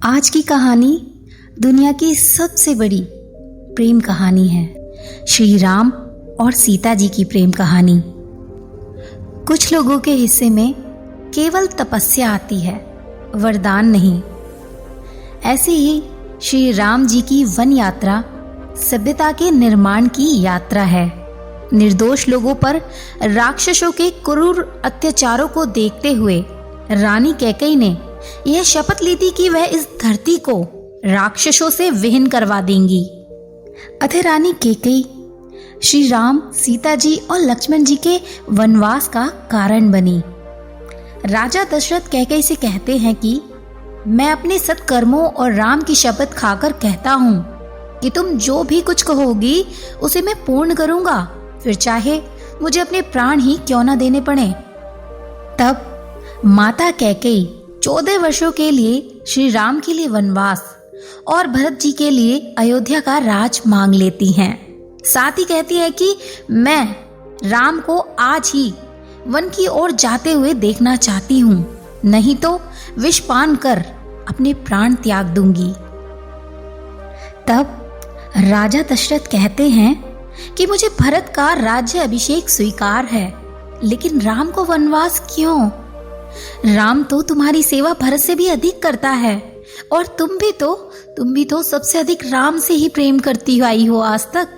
आज की कहानी दुनिया की सबसे बड़ी प्रेम कहानी है, श्री राम और सीता जी की प्रेम कहानी। कुछ लोगों के हिस्से में केवल तपस्या आती है, वरदान नहीं। ऐसे ही श्री राम जी की वन यात्रा सभ्यता के निर्माण की यात्रा है। निर्दोष लोगों पर राक्षसों के क्रूर अत्याचारों को देखते हुए रानी कैकेयी ने यह शपथ ली थी कि वह इस धरती को राक्षसों से विहीन करवा देंगी। अतः रानी कैकेयी श्री राम, सीता जी और लक्ष्मण जी के वनवास का कारण बनी। राजा दशरथ कैकेयी से कहते हैं कि मैं अपने सत्कर्मों और राम की शपथ खाकर कहता हूँ कि तुम जो भी कुछ कहोगी उसे मैं पूर्ण करूंगा, फिर चाहे मुझे अपने प्राण ही क्यों न देने पड़े। तब माता कैकेयी 14 वर्षों के लिए श्री राम के लिए वनवास और भरत जी के लिए अयोध्या का राज मांग लेती हैं। साथ ही कहती है कि मैं राम को आज ही वन की ओर जाते हुए देखना चाहती हूँ, नहीं तो विष पान कर अपने प्राण त्याग दूंगी। तब राजा दशरथ कहते हैं कि मुझे भरत का राज्य अभिषेक स्वीकार है, लेकिन राम को वनवास क्यों? राम तो तुम्हारी सेवा भरत से भी अधिक करता है, और तुम भी तो सबसे अधिक राम से ही प्रेम करती आई हो आज तक।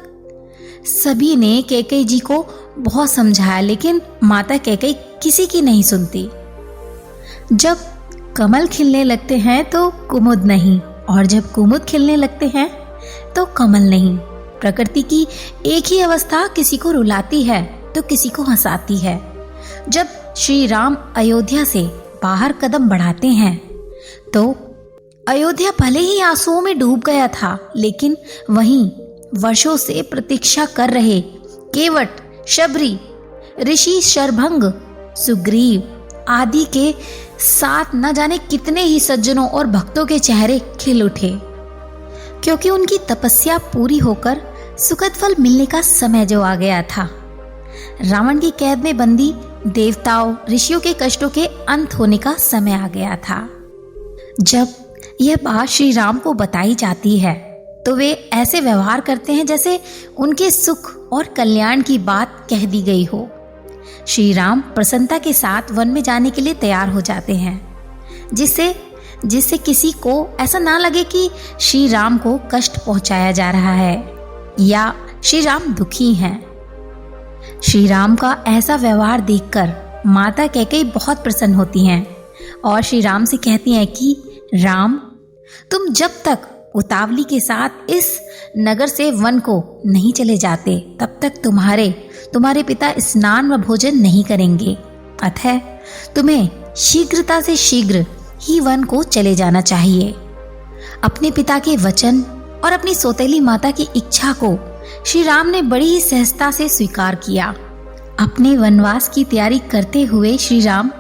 सभी ने कैकेयी जी को बहुत समझाया, लेकिन माता कैकेयी किसी की नहीं सुनती। जब कमल खिलने लगते हैं तो कुमुद नहीं, और जब कुमुद खिलने लगते हैं तो कमल नहीं। प्रकृति की एक ही अवस्था किसी को रुलाती है तो किसी को हंसाती है। जब श्री राम अयोध्या से बाहर कदम बढ़ाते हैं तो अयोध्या भले ही आंसुओं में डूब गया था, लेकिन वहीं वर्षों से प्रतीक्षा कर रहे केवट, शबरी, ऋषि शरभंग, सुग्रीव आदि के साथ न जाने कितने ही सज्जनों और भक्तों के चेहरे खिल उठे, क्योंकि उनकी तपस्या पूरी होकर सुखद फल मिलने का समय जो आ गया था। रावण की कैद में बंदी देवताओं, ऋषियों के कष्टों के अंत होने का समय आ गया था। जब यह बात श्री राम को बताई जाती है तो वे ऐसे व्यवहार करते हैं जैसे उनके सुख और कल्याण की बात कह दी गई हो। श्री राम प्रसन्नता के साथ वन में जाने के लिए तैयार हो जाते हैं, जिससे किसी को ऐसा ना लगे कि श्री राम को कष्ट पहुंचाया जा रहा है या श्री राम दुखी हैं। श्री राम का ऐसा व्यवहार देखकर माता कैकेयी बहुत प्रसन्न होती हैं और श्री राम से कहती हैं कि राम, तुम जब तक उतावली के साथ इस नगर से वन को नहीं चले जाते तब तक तुम्हारे पिता स्नान व भोजन नहीं करेंगे। अतः तुम्हें शीघ्रता से शीघ्र ही वन को चले जाना चाहिए। अपने पिता के वचन और अपनी सौतेली माता की इच्छा को श्री राम ने बड़ी ही सहजता से स्वीकार किया। अपने वनवास की तैयारी करते हुए श्री राम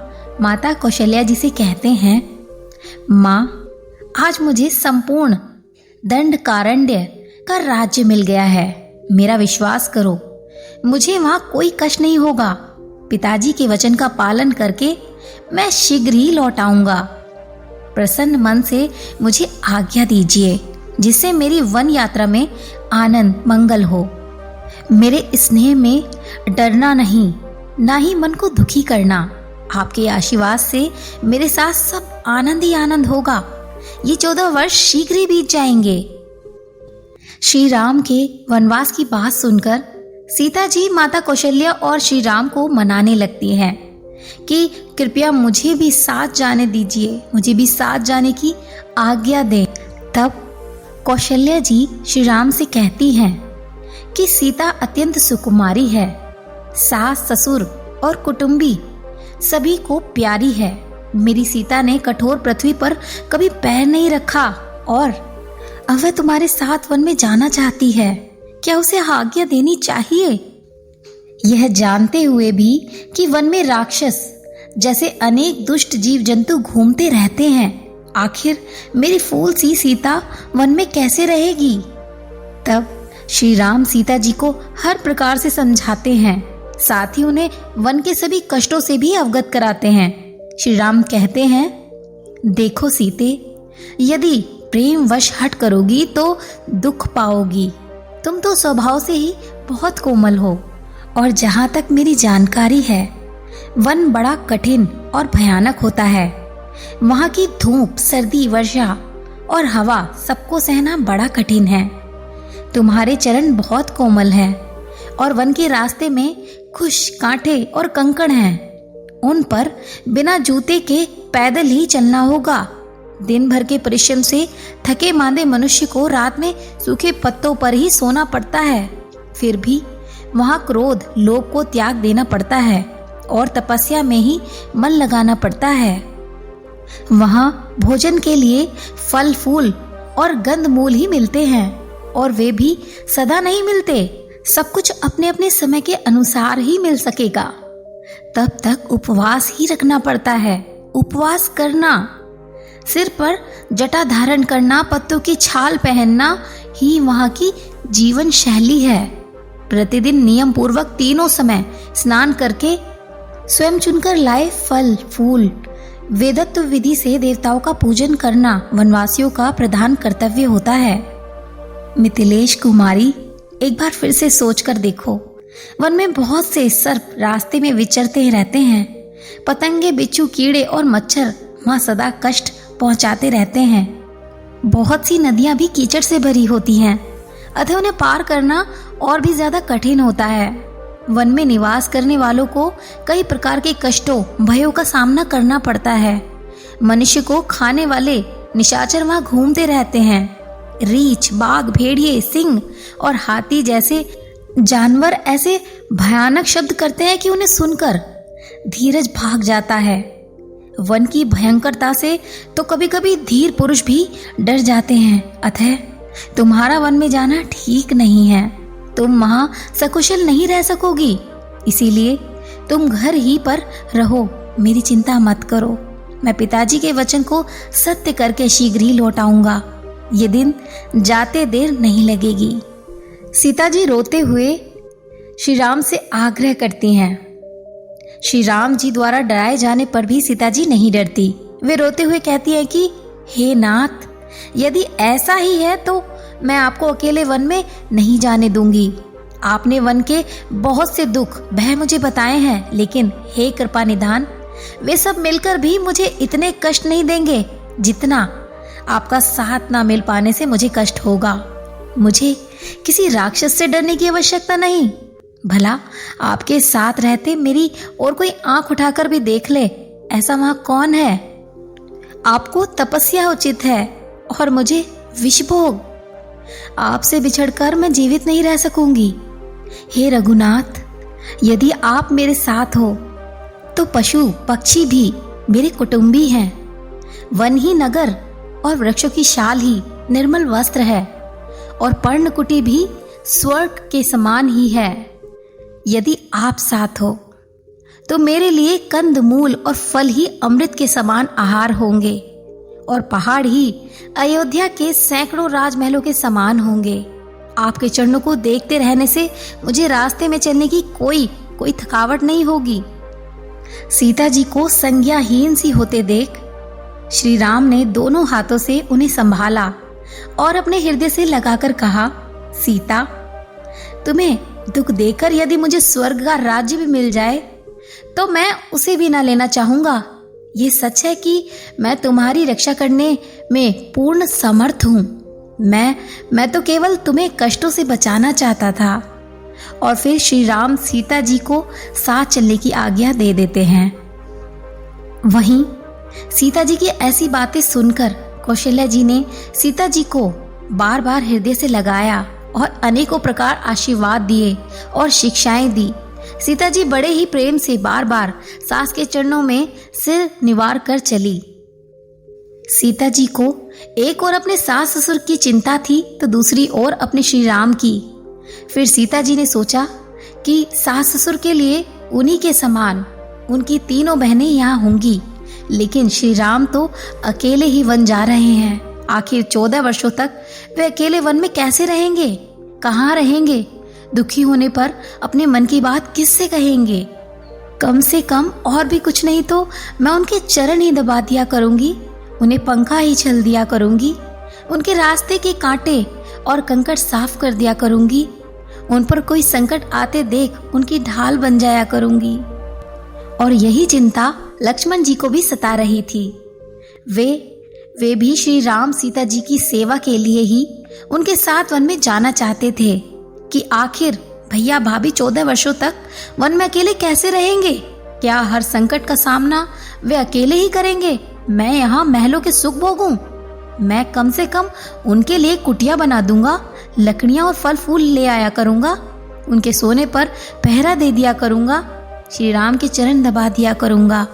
माता कौशल्या जी से कहते हैं, माँ, आज मुझे संपूर्ण दंडकारण्य का राज्य मिल गया है। मेरा विश्वास करो, मुझे वहां कोई कष्ट नहीं होगा। पिताजी के वचन का पालन करके मैं शीघ्र ही लौट आऊंगा। प्रसन्न मन से मुझे आज्ञा दीजिए, जिससे मेरी वन यात्रा में आनंद मंगल हो। मेरे स्नेह में डरना नहीं, ना ही मन को दुखी करना। आपके आशीर्वाद से मेरे साथ सब आनंद ही आनंद होगा। ये 14 वर्ष शीघ्र ही बीत जाएंगे। श्री राम के वनवास की बात सुनकर सीता जी माता कौशल्या और श्री राम को मनाने लगती हैं कि कृपया मुझे भी साथ जाने दीजिए, मुझे भी साथ जाने की आज्ञा दें। तब कौशल्या जी श्री राम से कहती हैं कि सीता अत्यंत सुकुमारी है, सास ससुर और कुटुंबी सभी को प्यारी है। मेरी सीता ने कठोर पृथ्वी पर कभी पैर नहीं रखा और अब वह तुम्हारे साथ वन में जाना चाहती है। क्या उसे आज्ञा देनी चाहिए? यह जानते हुए भी कि वन में राक्षस जैसे अनेक दुष्ट जीव जंतु घूमते रहते हैं, आखिर मेरी फूल सी सीता वन में कैसे रहेगी? तब श्री राम सीता जी को हर प्रकार से समझाते हैं, साथ ही उन्हें वन के सभी कष्टों से भी अवगत कराते हैं। श्री राम कहते हैं, देखो सीते, यदि प्रेम वश हट करोगी तो दुख पाओगी। तुम तो स्वभाव से ही बहुत कोमल हो, और जहाँ तक मेरी जानकारी है वन बड़ा कठिन और भयानक होता है। वहाँ की धूप, सर्दी, वर्षा और हवा सबको सहना बड़ा कठिन है। तुम्हारे चरण बहुत कोमल हैं और वन के रास्ते में खुश कांटे और कंकड़ हैं। उन पर बिना जूते के पैदल ही चलना होगा। दिन भर के परिश्रम से थके मांदे मनुष्य को रात में सूखे पत्तों पर ही सोना पड़ता है। फिर भी वहाँ क्रोध, लोभ को त्याग देना पड़ता है और तपस्या में ही मन लगाना पड़ता है। वहाँ भोजन के लिए फल फूल और गंध मूल ही मिलते हैं, और वे भी सदा नहीं मिलते। सब कुछ अपने अपने समय के अनुसार ही मिल सकेगा। तब तक उपवास ही रखना पड़ता है। उपवास करना, सिर पर जटा धारण करना, पत्तों की छाल पहनना ही वहाँ की जीवन शैली है। प्रतिदिन नियम पूर्वक तीनों समय स्नान करके स्वयं चुनकर लाए फल फूल, वेदत्व विधि से देवताओं का पूजन करना वनवासियों का प्रधान कर्तव्य होता है। मिथिलेश कुमारी, एक बार फिर से सोच कर देखो। वन में बहुत से सर्प रास्ते में विचरते रहते हैं। पतंगे, बिच्छू, कीड़े और मच्छर वहाँ सदा कष्ट पहुँचाते रहते हैं। बहुत सी नदियाँ भी कीचड़ से भरी होती हैं, अतः उन्हें पार करना और भी ज्यादा कठिन होता है। वन में निवास करने वालों को कई प्रकार के कष्टों, भयों का सामना करना पड़ता है। मनुष्य को खाने वाले निशाचर वहाँ घूमते रहते हैं। रीछ, बाघ, भेड़िए, सिंह और हाथी जैसे जानवर ऐसे भयानक शब्द करते हैं कि उन्हें सुनकर धीरज भाग जाता है। वन की भयंकरता से तो कभी कभी धीर पुरुष भी डर जाते हैं। अतः तुम्हारा वन में जाना ठीक नहीं है। तुम वहां सकुशल नहीं रह सकोगी, इसीलिए तुम घर ही पर रहो। मेरी चिंता मत करो, मैं पिताजी के वचन को सत्य करके शीघ्र ही लौट आऊंगा। ये दिन जाते देर नहीं लगेगी। सीता जी रोते हुए श्री राम से आग्रह करती हैं। श्री राम जी द्वारा डराए जाने पर भी सीता जी नहीं डरती। वे रोते हुए कहती है कि हे नाथ, यदि ऐसा ही है तो मैं आपको अकेले वन में नहीं जाने दूंगी। आपने वन के बहुत से दुख, भय मुझे बताए हैं, लेकिन हे कृपा निधान, वे सब मिलकर भी मुझे इतने कष्ट नहीं देंगे जितना आपका साथ ना मिल पाने से मुझे कष्ट होगा। मुझे किसी राक्षस से डरने की आवश्यकता नहीं। भला आपके साथ रहते मेरी और कोई आंख उठाकर भी देख ले, ऐसा वहां कौन है? आपको तपस्या उचित है और मुझे विषभोग। आपसे बिछड़कर मैं जीवित नहीं रह सकूंगी। हे रघुनाथ, यदि आप मेरे साथ हो तो पशु पक्षी भी मेरे कुटुंबी हैं। वन ही नगर और वृक्षों की शाल ही निर्मल वस्त्र है, और पर्णकुटी भी स्वर्ग के समान ही है। यदि आप साथ हो तो मेरे लिए कंद मूल और फल ही अमृत के समान आहार होंगे, और पहाड़ ही अयोध्या के सैकड़ों राजमहलों के समान होंगे। आपके चरणों को देखते रहने से मुझे रास्ते में चलने की कोई थकावट नहीं होगी। सीता जी को संज्ञाहीन सी होते देख श्री राम ने दोनों हाथों से उन्हें संभाला और अपने हृदय से लगाकर कहा, सीता, तुम्हें दुख देकर यदि मुझे स्वर्ग का राज्य भी मिल जाए तो मैं उसे भी ना लेना चाहूंगा। ये सच है कि मैं तुम्हारी रक्षा करने में पूर्ण समर्थ हूँ। मैं तो केवल तुम्हें कष्टों से बचाना चाहता था। और फिर श्री राम सीता जी को साथ चलने की आज्ञा दे देते हैं। वहीं सीता जी की ऐसी बातें सुनकर कौशल्या जी ने सीता जी को बार बार हृदय से लगाया और अनेकों प्रकार आशीर्वाद दिए और शिक्षाएं दी। सीता जी बड़े ही प्रेम से बार बार सास के चरणों में सिर निवार कर चली। सीता जी को एक ओर अपने सास ससुर की चिंता थी तो दूसरी ओर अपने श्री राम की। फिर सीता जी ने सोचा कि सास ससुर के लिए उन्हीं के समान उनकी तीनों बहनें यहाँ होंगी, लेकिन श्री राम तो अकेले ही वन जा रहे हैं। आखिर 14 वर्षों तक वे अकेले वन में कैसे रहेंगे, कहाँ रहेंगे? दुखी होने पर अपने मन की बात किससे कहेंगे? कम से कम और भी कुछ नहीं तो मैं उनके चरण ही दबा दिया करूंगी उन्हें पंखा ही चल दिया करूंगी, उनके रास्ते के कांटे और कंकड़ साफ कर दिया करूंगी, उन पर कोई संकट आते देख उनकी ढाल बन जाया करूंगी। और यही चिंता लक्ष्मण जी को भी सता रही थी। वे भी श्री राम सीता जी की सेवा के लिए ही उनके साथ वन में जाना चाहते थे कि आखिर भैया भाभी 14 वर्षों तक वन में अकेले कैसे रहेंगे? क्या हर संकट का सामना वे अकेले ही करेंगे? मैं यहाँ महलों के सुख भोगूं? मैं कम से कम उनके लिए कुटिया बना दूंगा, लकड़ियां और फल फूल ले आया करूंगा, उनके सोने पर पहरा दे दिया करूंगा, श्री राम के चरण दबा दिया करूंगा।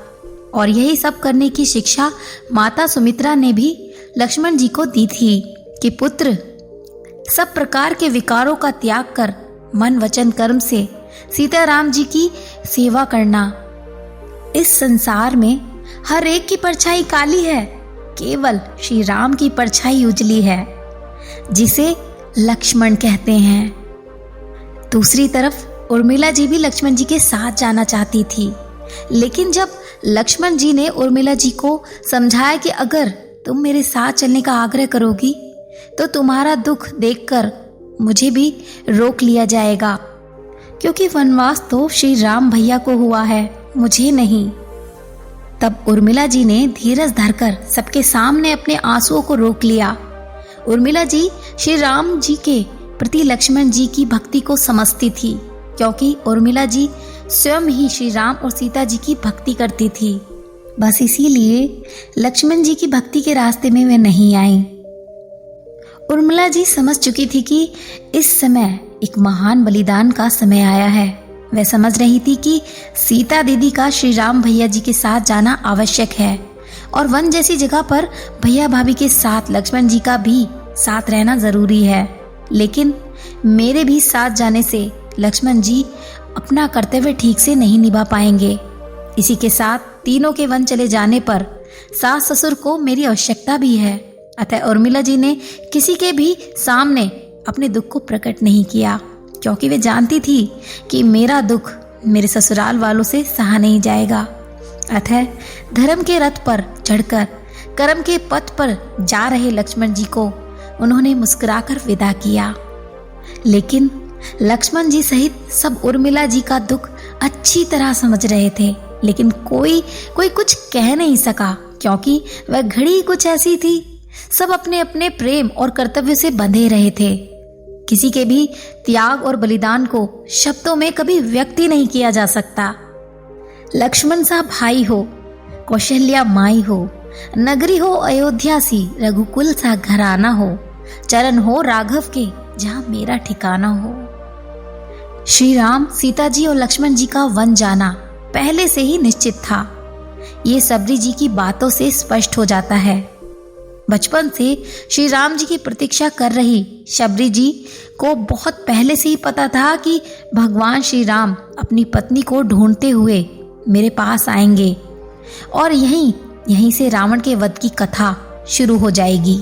और यही सब करने की शिक्षा माता सुमित्रा ने भी लक्ष्मण जी को दी थी कि पुत्र, सब प्रकार के विकारों का त्याग कर मन वचन कर्म से सीताराम जी की सेवा करना। इस संसार में हर एक की परछाई काली है, केवल श्री राम की परछाई उजली है, जिसे लक्ष्मण कहते हैं। दूसरी तरफ उर्मिला जी भी लक्ष्मण जी के साथ जाना चाहती थी, लेकिन जब लक्ष्मण जी ने उर्मिला जी को समझाया कि अगर तुम मेरे साथ चलने का आग्रह करोगी तो तुम्हारा दुख देखकर मुझे भी रोक लिया जाएगा, क्योंकि वनवास तो श्री राम भैया को हुआ है, मुझे नहीं। तब उर्मिला जी ने धीरज धरकर सबके सामने अपने आंसुओं को रोक लिया। उर्मिला जी श्री राम जी के प्रति लक्ष्मण जी की भक्ति को समझती थी, क्योंकि उर्मिला जी स्वयं ही श्री राम और सीता जी की भक्ति करती थी। बस इसीलिए लक्ष्मण जी की भक्ति के रास्ते में वे नहीं आईं। उर्मिला जी समझ चुकी थी कि इस समय एक महान बलिदान का समय आया है। वह समझ रही थी कि सीता दीदी का श्री राम भैया जी के साथ जाना आवश्यक है और वन जैसी जगह पर भैया भाभी के साथ लक्ष्मण जी का भी साथ रहना जरूरी है। लेकिन मेरे भी साथ जाने से लक्ष्मण जी अपना कर्तव्य ठीक से नहीं निभा पाएंगे। इसी के साथ तीनों के वन चले जाने पर सास ससुर को मेरी आवश्यकता भी है। अतः उर्मिला जी ने किसी के भी सामने अपने दुख को प्रकट नहीं किया, क्योंकि वे जानती थी कि मेरा दुख मेरे ससुराल वालों से सहा नहीं जाएगा। अतः धर्म के रथ पर चढ़कर कर्म के पथ पर जा रहे लक्ष्मण जी को उन्होंने मुस्कुराकर विदा किया। लेकिन लक्ष्मण जी सहित सब उर्मिला जी का दुख अच्छी तरह समझ रहे थे, लेकिन कोई कुछ कह नहीं सका, क्योंकि वह घड़ी कुछ ऐसी थी। सब अपने अपने प्रेम और कर्तव्य से बंधे रहे थे। किसी के भी त्याग और बलिदान को शब्दों में कभी व्यक्त नहीं किया जा सकता। लक्ष्मण सा भाई हो, कौशल्या माई हो, नगरी हो अयोध्या सी, रघुकुल सा घराना हो, चरण हो राघव के जहां मेरा ठिकाना हो। श्री राम, सीता जी और लक्ष्मण जी का वन जाना पहले से ही निश्चित था। ये सबरी जी की बातों से स्पष्ट हो जाता है। बचपन से श्री राम जी की प्रतीक्षा कर रही शबरी जी को बहुत पहले से ही पता था कि भगवान श्री राम अपनी पत्नी को ढूंढते हुए मेरे पास आएंगे और यहीं से रावण के वध की कथा शुरू हो जाएगी,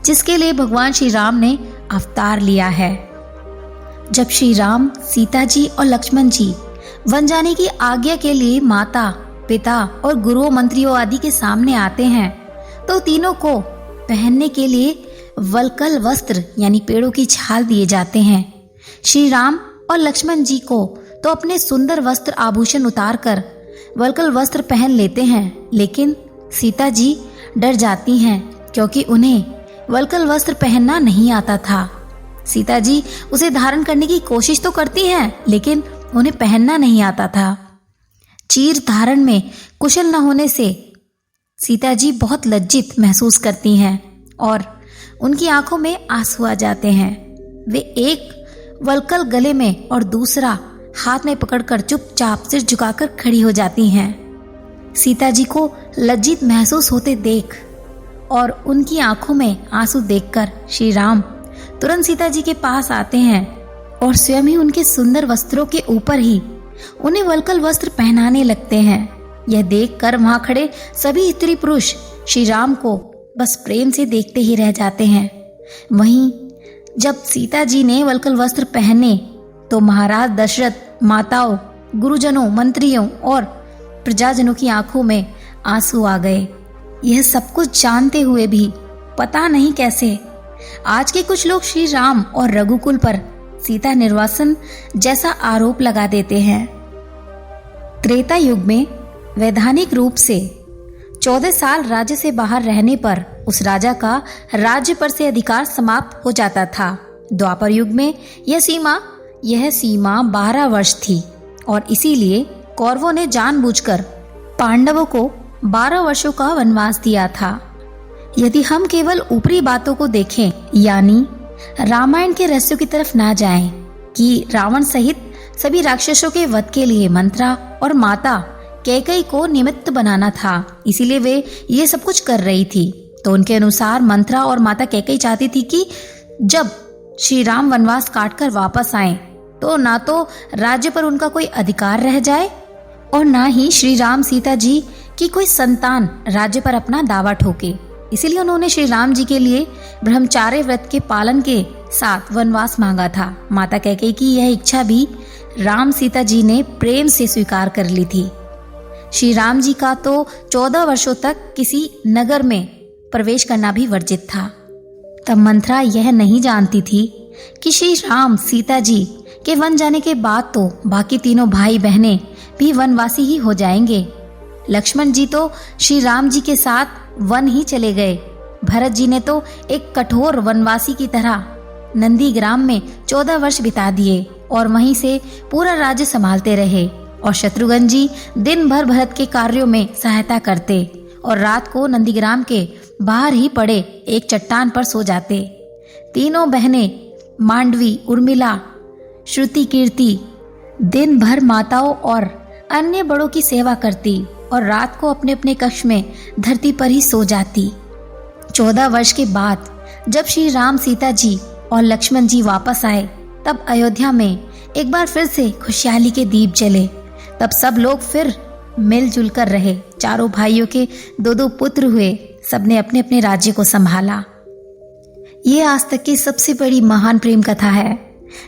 जिसके लिए भगवान श्री राम ने अवतार लिया है। जब श्री राम, सीता जी और लक्ष्मण जी वन जाने की आज्ञा के लिए माता, पिता और गुरुओं मंत्रियों आदि के सामने आते हैं, तो तीनों को पहनने के लिए वलकल वस्त्र यानी पेड़ों की छाल दिए जाते हैं। श्री राम और लक्ष्मण जी को तो अपने सुंदर वस्त्र आभूषण उतारकर वलकल वस्त्र पहन लेते हैं, लेकिन सीता जी डर जाती हैं, क्योंकि उन्हें वलकल वस्त्र पहनना नहीं आता था। सीता जी उसे धारण करने की कोशिश तो करती हैं, लेकिन उन्हें पहनना नहीं आता था। चीर धारण में कुशल न होने से सीता जी बहुत लज्जित महसूस करती हैं और उनकी आंखों में आंसू आ जाते हैं। वे एक वलकल गले में और दूसरा हाथ में पकड़कर चुपचाप सिर झुकाकर खड़ी हो जाती हैं। सीता जी को लज्जित महसूस होते देख और उनकी आंखों में आंसू देखकर श्री राम तुरंत सीता जी के पास आते हैं और स्वयं ही उनके सुंदर वस्त्रों के ऊपर ही उन्हें वलकल वस्त्र पहनाने लगते हैं। यह देखकर वहां खड़े सभी स्त्री पुरुष श्री राम को बस प्रेम से देखते ही रह जाते हैं। वहीं जब सीता जी ने वलकल वस्त्र पहने तो महाराज दशरथ, माताओं, गुरुजनों, मंत्रियों और प्रजाजनों की आंखों में आंसू आ गए। यह सब कुछ जानते हुए भी पता नहीं कैसे आज के कुछ लोग श्री राम और रघुकुल पर सीता निर्वासन जैसा आरोप लगा देते हैं। त्रेता युग में वैधानिक रूप से 14 साल राज्य से बाहर रहने पर उस राजा का राज्य पर से अधिकार समाप्त हो जाता था। द्वापर युग में यह सीमा 12 वर्ष थी और इसीलिए कौरवों ने जानबूझकर पांडवों को 12 वर्षों का वनवास दिया था। यदि हम केवल ऊपरी बातों को देखें, यानी रामायण के रहस्यों की तरफ ना जाएं कि रावण सहित सभी राक्षसों के वध के लिए मंत्रा और माता कैकेयी को निमित्त बनाना था, इसीलिए वे ये सब कुछ कर रही थी। तो उनके अनुसार मंत्रा और माता कैकेयी चाहती थी कि जब श्री राम वनवास काटकर वापस आए तो ना तो राज्य पर उनका कोई अधिकार रह जाए और ना ही श्री राम सीता जी की कोई संतान राज्य पर अपना दावा ठोके। इसीलिए उन्होंने श्री राम जी के लिए ब्रह्मचार्य व्रत के पालन के साथ वनवास मांगा था। माता कैकेयी की यह इच्छा भी राम सीता जी ने प्रेम से स्वीकार कर ली थी। श्री राम जी का तो 14 वर्षों तक किसी नगर में प्रवेश करना भी वर्जित था। तब मंत्रा यह नहीं जानती थी कि श्री राम सीता जी के वन जाने के बाद तो बाकी तीनों भाई बहनें भी वनवासी ही हो जाएंगे। लक्ष्मण जी तो श्री राम जी के साथ वन ही चले गए। भरत जी ने तो एक कठोर वनवासी की तरह नंदीग्राम में 14 वर्ष बिता दिए और वहीं से पूरा राज्य संभालते रहे। और शत्रुघ्न जी दिन भर भरत के कार्यों में सहायता करते और रात को नंदीग्राम के बाहर ही पड़े एक चट्टान पर सो जाते। तीनों बहनें मांडवी, उर्मिला, श्रुति, कीर्ति दिन भर माताओं और अन्य बड़ों की सेवा करती और रात को अपने अपने कक्ष में धरती पर ही सो जाती। 14 वर्ष के बाद जब श्री राम, सीता जी और लक्ष्मण जी वापस आए तब अयोध्या में एक बार फिर से खुशहाली के दीप जले। तब सब लोग फिर मिलजुल कर रहे। चारों भाइयों के 2-2 पुत्र हुए। सबने अपने अपने राज्य को संभाला। ये आज तक की सबसे बड़ी महान प्रेम कथा है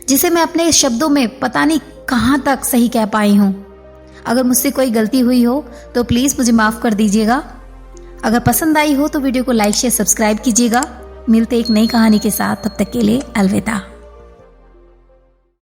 जिसे मैं अपने शब्दों में पता नहीं कहाँ तक सही कह पाई हूँ। अगर मुझसे कोई गलती हुई हो तो प्लीज़ मुझे माफ़ कर दीजिएगा। अगर पसंद आई हो तो वीडियो को लाइक, शेयर, सब्सक्राइब कीजिएगा। मिलते एक नई कहानी के साथ, तब तक के लिए अलविदा।